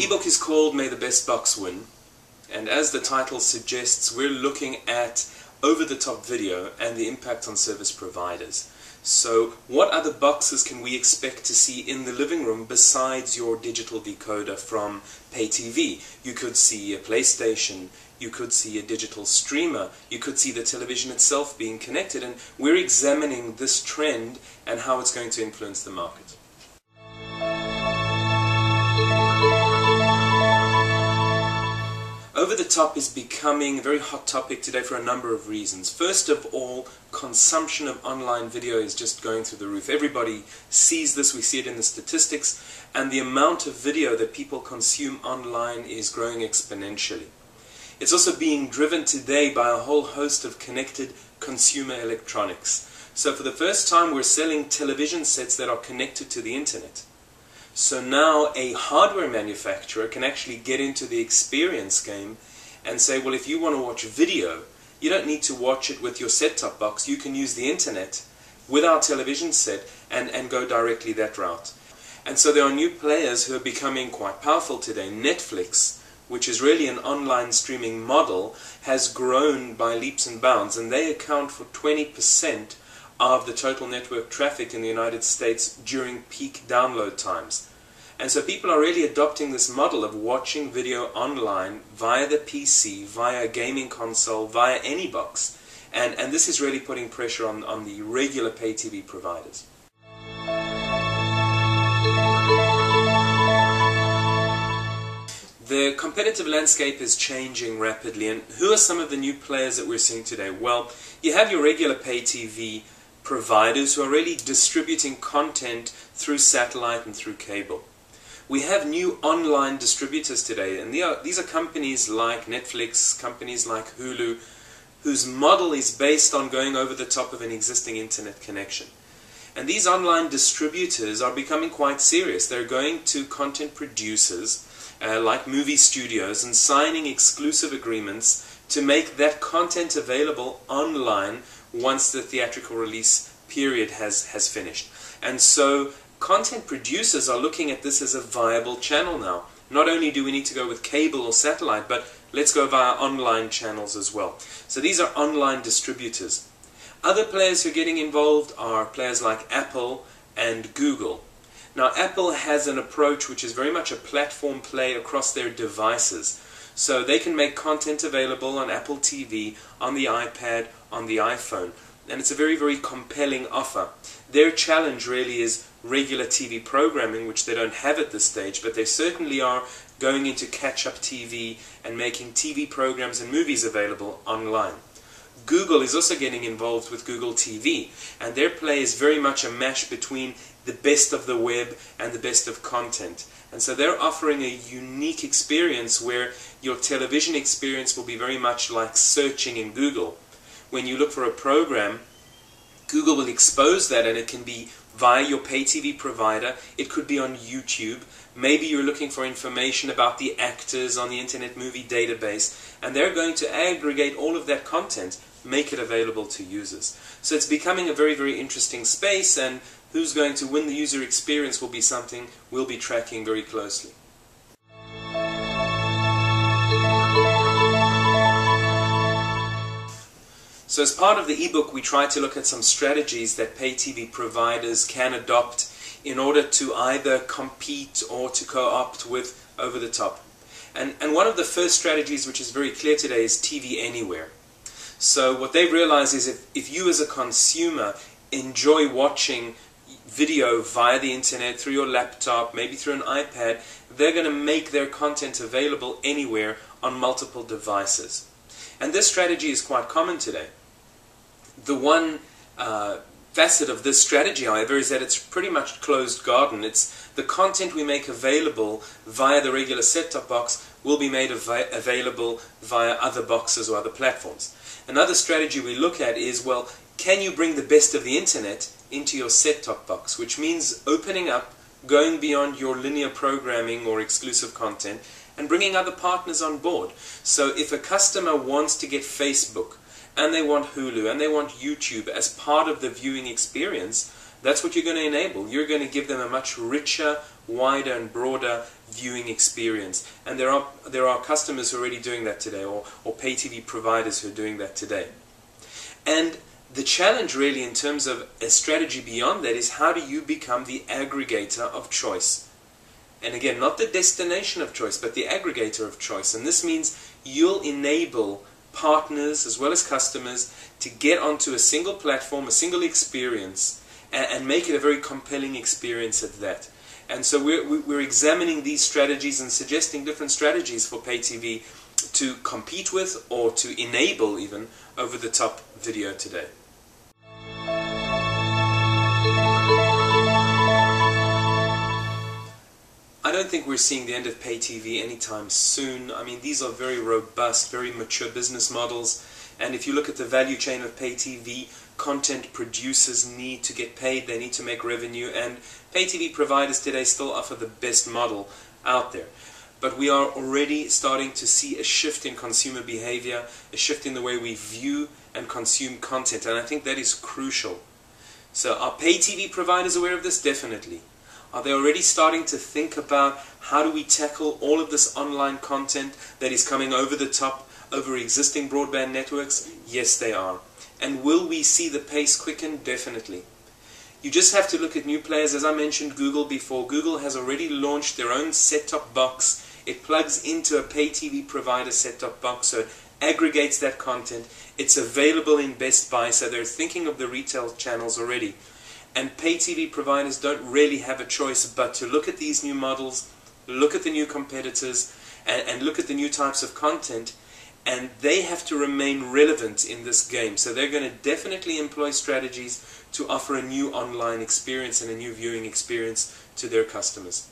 The ebook is called May the Best Box Win, and as the title suggests, we're looking at over-the-top video and the impact on service providers. So what other boxes can we expect to see in the living room besides your digital decoder from PayTV? You could see a PlayStation, you could see a digital streamer, you could see the television itself being connected, and we're examining this trend and how it's going to influence the market. Over the top is becoming a very hot topic today for a number of reasons. First of all, consumption of online video is just going through the roof. Everybody sees this, we see it in the statistics, and the amount of video that people consume online is growing exponentially. It's also being driven today by a whole host of connected consumer electronics. So for the first time we're selling television sets that are connected to the internet. So now a hardware manufacturer can actually get into the experience game and say, well, if you want to watch video, you don't need to watch it with your set-top box. You can use the internet with our television set and go directly that route. And so there are new players who are becoming quite powerful today. Netflix, which is really an online streaming model, has grown by leaps and bounds, and they account for 20% of the total network traffic in the United States during peak download times. And so people are really adopting this model of watching video online via the PC, via a gaming console, via any box. And this is really putting pressure on the regular pay TV providers. The competitive landscape is changing rapidly, and who are some of the new players that we're seeing today? Well, you have your regular pay TV providers who are really distributing content through satellite and through cable. We have new online distributors today, and these are companies like Netflix, companies like Hulu, whose model is based on going over the top of an existing internet connection. And these online distributors are becoming quite serious. They're going to content producers like movie studios and signing exclusive agreements to make that content available online once the theatrical release period has finished. And so content producers are looking at this as a viable channel now. Not only do we need to go with cable or satellite, but let's go via online channels as well. So these are online distributors. Other players who are getting involved are players like Apple and Google. Now, Apple has an approach which is very much a platform play across their devices. So they can make content available on Apple TV, on the iPad, on the iPhone. And it's a very, very compelling offer. Their challenge really is regular TV programming, which they don't have at this stage, but they certainly are going into catch-up TV and making TV programs and movies available online. Google is also getting involved with Google TV, and their play is very much a mash between the best of the web and the best of content. And so they're offering a unique experience where your television experience will be very much like searching in Google. When you look for a program, Google will expose that, and it can be via your pay TV provider, it could be on YouTube, maybe you're looking for information about the actors on the Internet Movie Database, and they're going to aggregate all of that content, make it available to users. So it's becoming a very, very interesting space, and who's going to win the user experience will be something we'll be tracking very closely. So as part of the ebook, we try to look at some strategies that pay TV providers can adopt in order to either compete or to co-opt with over the top. And one of the first strategies which is very clear today is TV Anywhere. So what they realize is if you as a consumer enjoy watching video via the internet, through your laptop, maybe through an iPad, they're going to make their content available anywhere on multiple devices. And this strategy is quite common today. The one facet of this strategy, however, is that it's pretty much closed garden. It's the content we make available via the regular set-top box will be made available via other boxes or other platforms. Another strategy we look at is, well, can you bring the best of the internet into your set-top box, which means opening up, going beyond your linear programming or exclusive content, and bringing other partners on board. So if a customer wants to get Facebook, and they want Hulu, and they want YouTube as part of the viewing experience, That's what you're going to enable. You're going to give them a much richer, wider and broader viewing experience. And there are customers who are already doing that today, or pay TV providers who are doing that today. And the challenge really in terms of a strategy beyond that is, how do you become the aggregator of choice? And again, not the destination of choice, but the aggregator of choice. And this means you'll enable partners as well as customers to get onto a single platform, a single experience, and make it a very compelling experience at that. And so we're examining these strategies and suggesting different strategies for pay TV to compete with, or to enable even, over-the-top video today. I don't think we're seeing the end of pay TV anytime soon. I mean, these are very robust, very mature business models. And if you look at the value chain of pay TV, content producers need to get paid, they need to make revenue, and pay TV providers today still offer the best model out there. But we are already starting to see a shift in consumer behavior, a shift in the way we view and consume content, and I think that is crucial. So are pay TV providers aware of this? Definitely. Are they already starting to think about, how do we tackle all of this online content that is coming over the top, over existing broadband networks? Yes, they are. And will we see the pace quicken? Definitely. You just have to look at new players. As I mentioned Google before, Google has already launched their own set-top box. It plugs into a pay TV provider set-top box, so it aggregates that content. It's available in Best Buy, so they're thinking of the retail channels already. And pay TV providers don't really have a choice but to look at these new models, look at the new competitors, and look at the new types of content, and they have to remain relevant in this game. So they're going to definitely employ strategies to offer a new online experience and a new viewing experience to their customers.